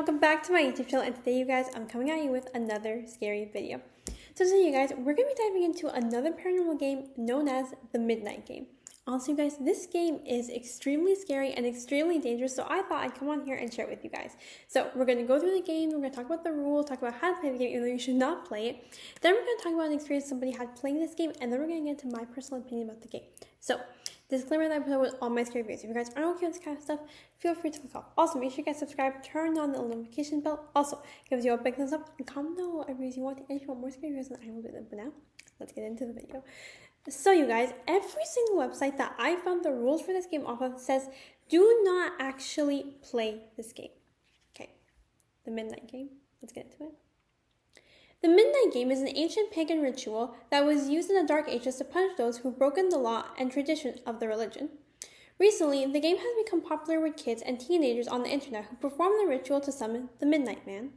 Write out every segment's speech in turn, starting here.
welcome back to my YouTube channel, and today you guys, I'm coming at you with another scary video. So today you guys, we're going to be diving into another paranormal game known as the Midnight Game. Also you guys, this game is extremely scary and extremely dangerous, so I thought I'd come on here and share it with you guys. So we're going to go through the game, we're going to talk about the rules, talk about how to play the game, even though you should not play it. Then we're going to talk about an experience somebody had playing this game, and then we're going to get into my personal opinion about the game. So, disclaimer that I put with all my scary videos. If you guys aren't okay with this kind of stuff, feel free to click off. Also, make sure you guys subscribe, turn on the notification bell. Also, give you a big thumbs up and comment down what videos you want. And if you want more scary videos, then I will do them. But now, let's get into the video. So you guys, every single website that I found the rules for this game off of says, do not actually play this game. Okay, the Midnight Game. Let's get into it. The Midnight Game is an ancient pagan ritual that was used in the Dark Ages to punish those who broken the law and tradition of the religion. Recently, the game has become popular with kids and teenagers on the internet who perform the ritual to summon the Midnight Man.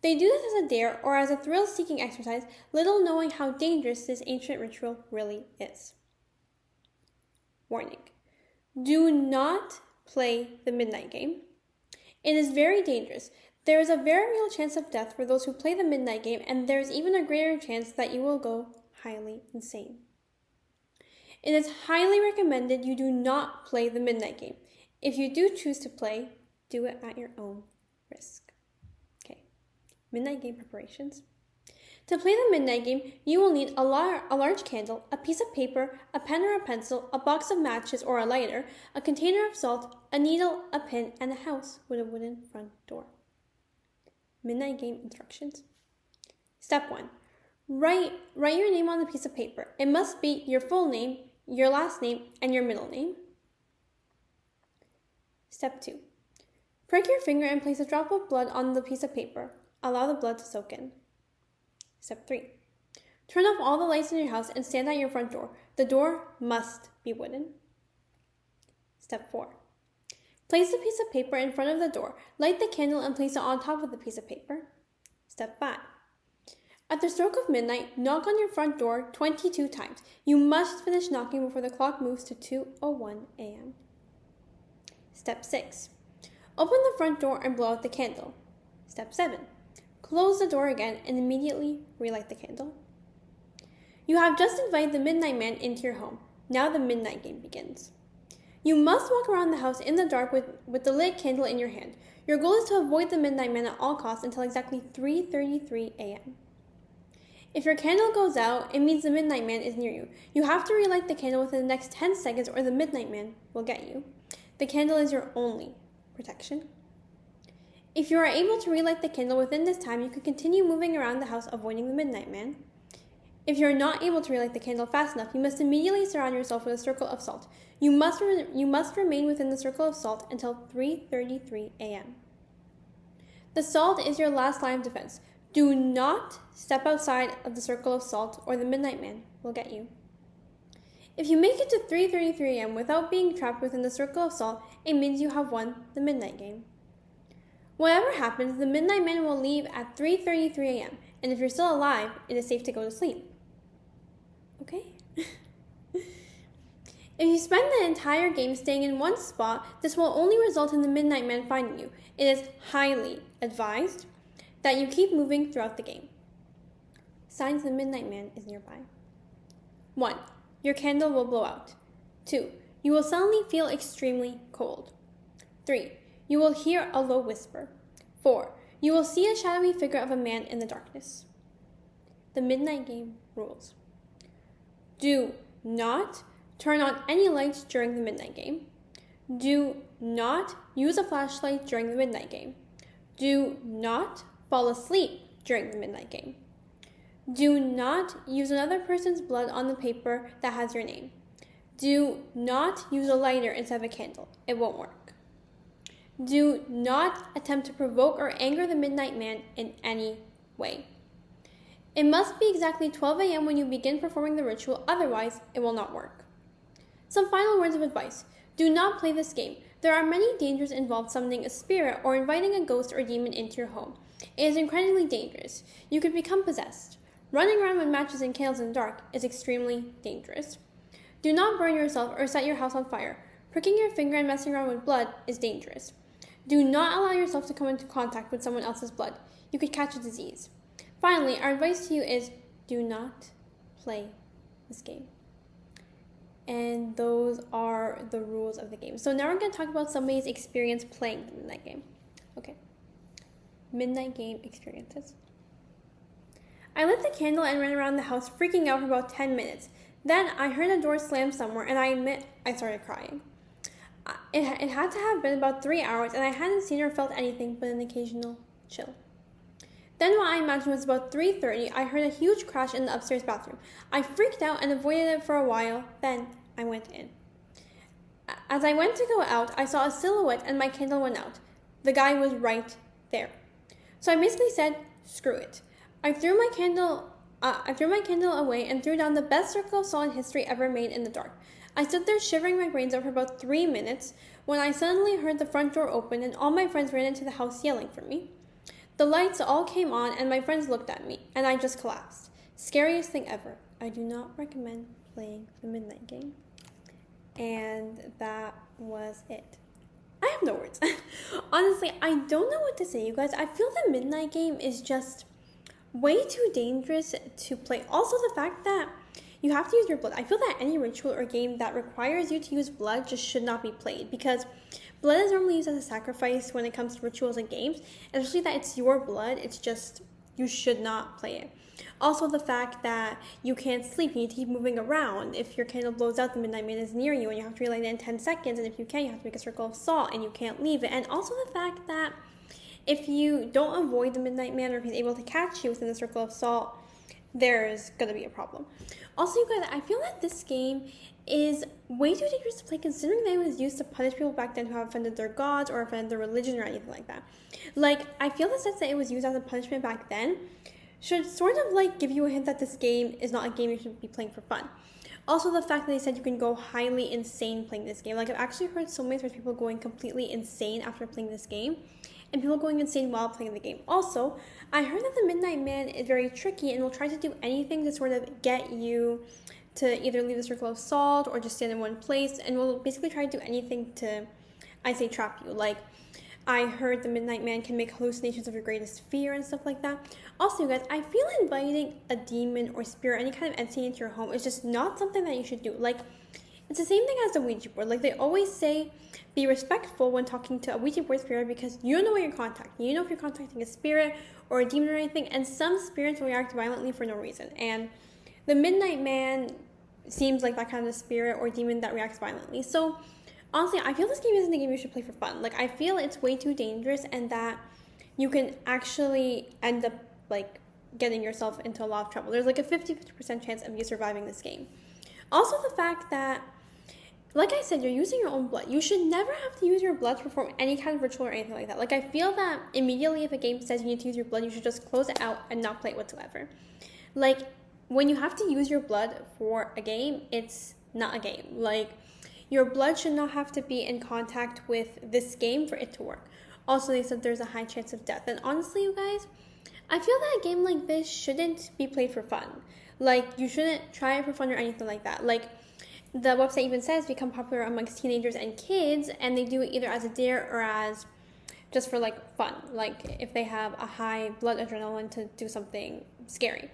They do this as a dare or as a thrill-seeking exercise, little knowing how dangerous this ancient ritual really is. Warning: do not play the Midnight Game. It is very dangerous. There is a very real chance of death for those who play the Midnight Game, and there is even a greater chance that you will go highly insane. It is highly recommended you do not play the Midnight Game. If you do choose to play, do it at your own risk. Okay, Midnight Game preparations. To play the Midnight Game, you will need a large candle, a piece of paper, a pen or a pencil, a box of matches or a lighter, a container of salt, a needle, a pin, and a house with a wooden front door. Midnight Game instructions. Step 1. Write your name on the piece of paper. It must be your full name, your last name, and your middle name. Step 2. Prick your finger and place a drop of blood on the piece of paper. Allow the blood to soak in. Step 3. Turn off all the lights in your house and stand at your front door. The door must be wooden. Step 4. Place the piece of paper in front of the door. Light the candle and place it on top of the piece of paper. Step 5. At the stroke of midnight, knock on your front door 22 times. You must finish knocking before the clock moves to 2:01 a.m. Step 6. Open the front door and blow out the candle. Step 7. Close the door again and immediately relight the candle. You have just invited the Midnight Man into your home. Now the Midnight Game begins. You must walk around the house in the dark with the lit candle in your hand. Your goal is to avoid the Midnight Man at all costs until exactly 3:33 a.m. If your candle goes out, it means the Midnight Man is near you. You have to relight the candle within the next 10 seconds or the Midnight Man will get you. The candle is your only protection. If you are able to relight the candle within this time, you can continue moving around the house avoiding the Midnight Man. If you are not able to relight the candle fast enough, you must immediately surround yourself with a circle of salt. You must remain within the circle of salt until 3:33 a.m. The salt is your last line of defense. Do not step outside of the circle of salt or the Midnight Man will get you. If you make it to 3:33 a.m. without being trapped within the circle of salt, it means you have won the Midnight Game. Whatever happens, the Midnight Man will leave at 3:33 a.m. and if you're still alive, it is safe to go to sleep. Okay? If you spend the entire game staying in one spot, this will only result in the Midnight Man finding you. It is highly advised that you keep moving throughout the game. Signs the Midnight Man is nearby. 1. Your candle will blow out. 2. You will suddenly feel extremely cold. 3. You will hear a low whisper. 4. You will see a shadowy figure of a man in the darkness. The Midnight Game rules. Do not turn on any lights during the Midnight Game. Do not use a flashlight during the Midnight Game. Do not fall asleep during the Midnight Game. Do not use another person's blood on the paper that has your name. Do not use a lighter instead of a candle. It won't work. Do not attempt to provoke or anger the Midnight Man in any way. It must be exactly 12 a.m. when you begin performing the ritual, otherwise it will not work. Some final words of advice. Do not play this game. There are many dangers involved summoning a spirit or inviting a ghost or demon into your home. It is incredibly dangerous. You could become possessed. Running around with matches and candles in the dark is extremely dangerous. Do not burn yourself or set your house on fire. Pricking your finger and messing around with blood is dangerous. Do not allow yourself to come into contact with someone else's blood. You could catch a disease. Finally, our advice to you is do not play this game. And those are the rules of the game. So now we're going to talk about somebody's experience playing the Midnight Game. Okay. Midnight Game experiences. I lit the candle and ran around the house freaking out for about 10 minutes. Then I heard a door slam somewhere and I admit I started crying. It had to have been about 3 hours and I hadn't seen or felt anything but an occasional chill. Then what I imagined was about 3:30, I heard a huge crash in the upstairs bathroom. I freaked out and avoided it for a while, then I went in. As I went to go out, I saw a silhouette and my candle went out. The guy was right there. So I basically said, screw it. I threw my candle away and threw down the best circle of salt in history ever made in the dark. I stood there shivering my brains out for about 3 minutes when I suddenly heard the front door open and all my friends ran into the house yelling for me. The lights all came on and my friends looked at me and I just collapsed. Scariest thing ever. I do not recommend playing the Midnight Game. And that was it. I have no words. Honestly, I don't know what to say, you guys. I feel the Midnight Game is just way too dangerous to play. Also, the fact that you have to use your blood. I feel that any ritual or game that requires you to use blood just should not be played because blood is normally used as a sacrifice when it comes to rituals and games, especially that it's your blood. It's just, you should not play it. Also, the fact that you can't sleep, you need to keep moving around. If your candle blows out, the Midnight Man is near you and you have to relight it in 10 seconds. And if you can, you have to make a circle of salt and you can't leave it. And also the fact that if you don't avoid the Midnight Man or if he's able to catch you within the circle of salt, there's going to be a problem. Also, you guys, I feel that this game is way too dangerous to play considering that it was used to punish people back then who have offended their gods or offended their religion or anything like that. Like, I feel the sense that it was used as a punishment back then should sort of like give you a hint that this game is not a game you should be playing for fun. Also, the fact that they said you can go highly insane playing this game. Like, I've actually heard so many people going completely insane after playing this game and people going insane while playing the game. Also, I heard that the Midnight Man is very tricky and will try to do anything to sort of get you to either leave the circle of salt or just stand in one place, and will basically try to do anything to, I say, trap you. Like, I heard the Midnight Man can make hallucinations of your greatest fear and stuff like that. Also, you guys, I feel inviting a demon or spirit, any kind of entity into your home is just not something that you should do. Like, it's the same thing as the Ouija board. Like, they always say, be respectful when talking to a Ouija board spirit because you don't know what you're contacting. You know if you're contacting a spirit or a demon or anything, and some spirits will react violently for no reason. And the Midnight Man seems like that kind of spirit or demon that reacts violently. So, honestly, I feel this game isn't a game you should play for fun. Like, I feel it's way too dangerous and that you can actually end up, like, getting yourself into a lot of trouble. There's, like, a 50% chance of you surviving this game. Also, the fact that, like I said, you're using your own blood. You should never have to use your blood to perform any kind of ritual or anything like that. Like, I feel that immediately if a game says you need to use your blood, you should just close it out and not play it whatsoever. Like, when you have to use your blood for a game, it's not a game. Like, your blood should not have to be in contact with this game for it to work. Also, they said there's a high chance of death. And honestly, you guys, I feel that a game like this shouldn't be played for fun. Like, you shouldn't try it for fun or anything like that. Like, the website even says become popular amongst teenagers and kids, and they do it either as a dare or as just for, like, fun. Like, if they have a high blood adrenaline to do something scary.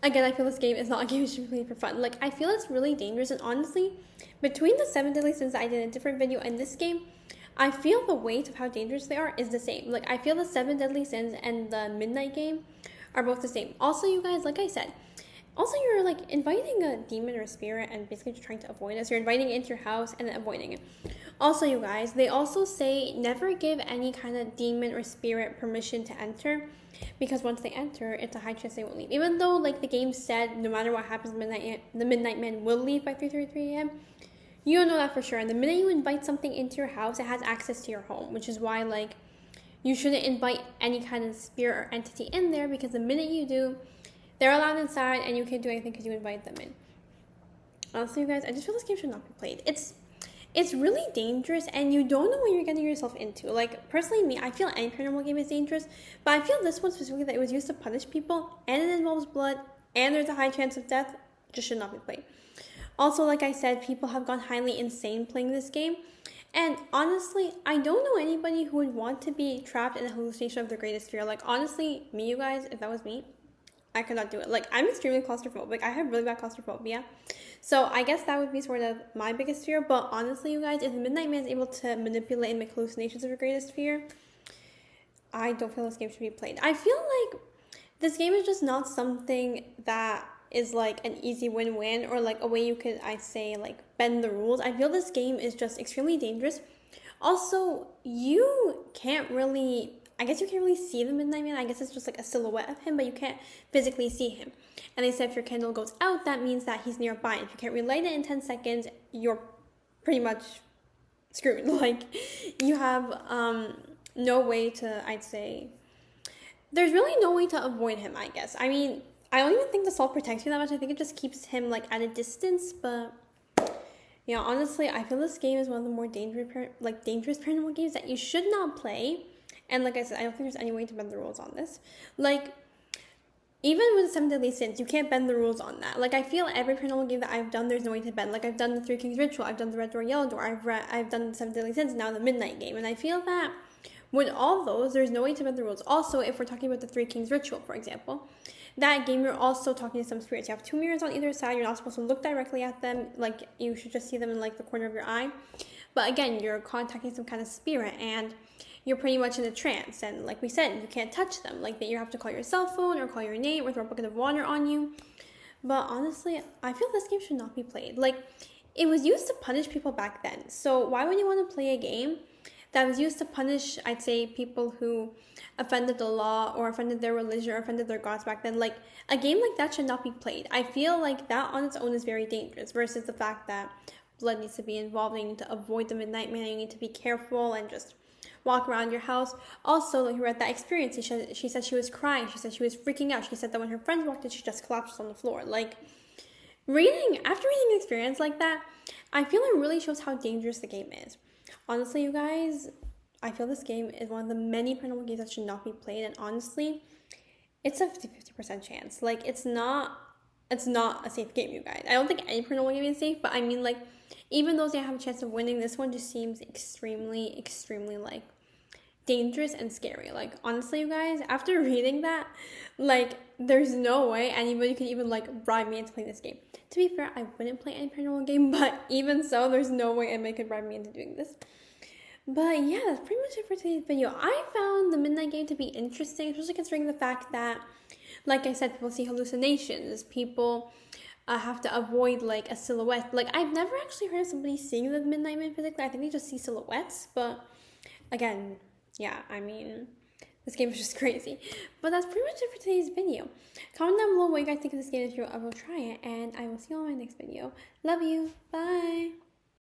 Again, I feel this game is not a game you should be playing for fun. Like, I feel it's really dangerous, and honestly, between the 7 deadly sins that I did in a different video and this game, I feel the weight of how dangerous they are is the same. Like, I feel the 7 deadly sins and the Midnight Game are both the same. Also, you guys, like I said, also you're, like, inviting a demon or a spirit and basically just trying to avoid it. So you're inviting it into your house and then avoiding it. Also, you guys, they also say never give any kind of demon or spirit permission to enter, because once they enter, it's a high chance they won't leave. Even though, like, the game said no matter what happens, the Midnight Man will leave by 3:33 a.m., you don't know that for sure. And the minute you invite something into your house, it has access to your home, which is why, like, you shouldn't invite any kind of spirit or entity in there, because the minute you do, they're allowed inside and you can't do anything because you invite them in. Honestly, you guys, I just feel this game should not be played. It's really dangerous and you don't know what you're getting yourself into. Like, personally, me, I feel any paranormal game is dangerous, but I feel this one specifically, that it was used to punish people and it involves blood and there's a high chance of death, just should not be played. Also, like I said, people have gone highly insane playing this game, And honestly, I don't know anybody who would want to be trapped in a hallucination of their greatest fear. Like, honestly, me, you guys, if that was me, I could not do it. Like, I'm extremely claustrophobic. I have really bad claustrophobia. So I guess that would be sort of my biggest fear. But honestly, you guys, if the Midnight Man is able to manipulate and make hallucinations of your greatest fear, I don't feel this game should be played. I feel like this game is just not something that is like an easy win-win or like a way you could, I'd say, like bend the rules. I feel this game is just extremely dangerous. Also, you can't really, I guess you can't really see the Midnight Man. I guess it's just like a silhouette of him, but you can't physically see him. And they said if your candle goes out, that means that he's nearby. If you can't relight it in 10 seconds, you're pretty much screwed. Like, you have no way to, I'd say, there's really no way to avoid him, I guess. I mean, I don't even think the salt protects you that much. I think it just keeps him like at a distance, but yeah, honestly, I feel this game is one of the more dangerous paranormal games that you should not play. And like I said, I don't think there's any way to bend the rules on this. Like, even with Seven Deadly Sins, you can't bend the rules on that. Like, I feel every paranormal game that I've done, there's no way to bend. Like, I've done the Three Kings Ritual, I've done the Red Door, Yellow Door, I've done the Seven Deadly Sins, now the Midnight Game. And I feel that with all those, there's no way to bend the rules. Also, if we're talking about the Three Kings Ritual, for example, that game, you're also talking to some spirits. You have two mirrors on either side. You're not supposed to look directly at them. Like, you should just see them in, like, the corner of your eye. But again, you're contacting some kind of spirit, and you're pretty much in a trance. And like we said, you can't touch them. Like, you have to call your cell phone or call your name or throw a bucket of water on you. But honestly, I feel this game should not be played. Like, it was used to punish people back then. So why would you want to play a game that was used to punish, I'd say, people who offended the law or offended their religion or offended their gods back then? Like, a game like that should not be played. I feel like that on its own is very dangerous versus the fact that blood needs to be involved. You need to avoid the Midnight Man. You need to be careful and just walk around your house. Also, like, we read that experience. She said she was crying. She said she was freaking out. She said that when her friends walked in, she just collapsed on the floor. Like, after reading an experience like that, I feel it really shows how dangerous the game is. Honestly, you guys, I feel this game is one of the many paranormal games that should not be played. And honestly, it's a 50% chance. Like, it's not a safe game, you guys. I don't think any paranormal game is safe, but I mean, like, even those that have a chance of winning, this one just seems extremely, extremely, like, dangerous and scary. Like, honestly, you guys, after reading that, like, there's no way anybody could even, like, bribe me into playing this game. To be fair, I wouldn't play any paranormal game, but even so, there's no way anybody could bribe me into doing this. But yeah, that's pretty much it for today's video. I found the Midnight Game to be interesting, especially considering the fact that, like I said, people see hallucinations. People have to avoid, like, a silhouette. Like, I've never actually heard of somebody seeing the Midnight Man physically. I think they just see silhouettes. But again, yeah, I mean, this game is just crazy. But that's pretty much it for today's video. Comment down below what you guys think of this game if you ever try it. And I will see you on my next video. Love you. Bye.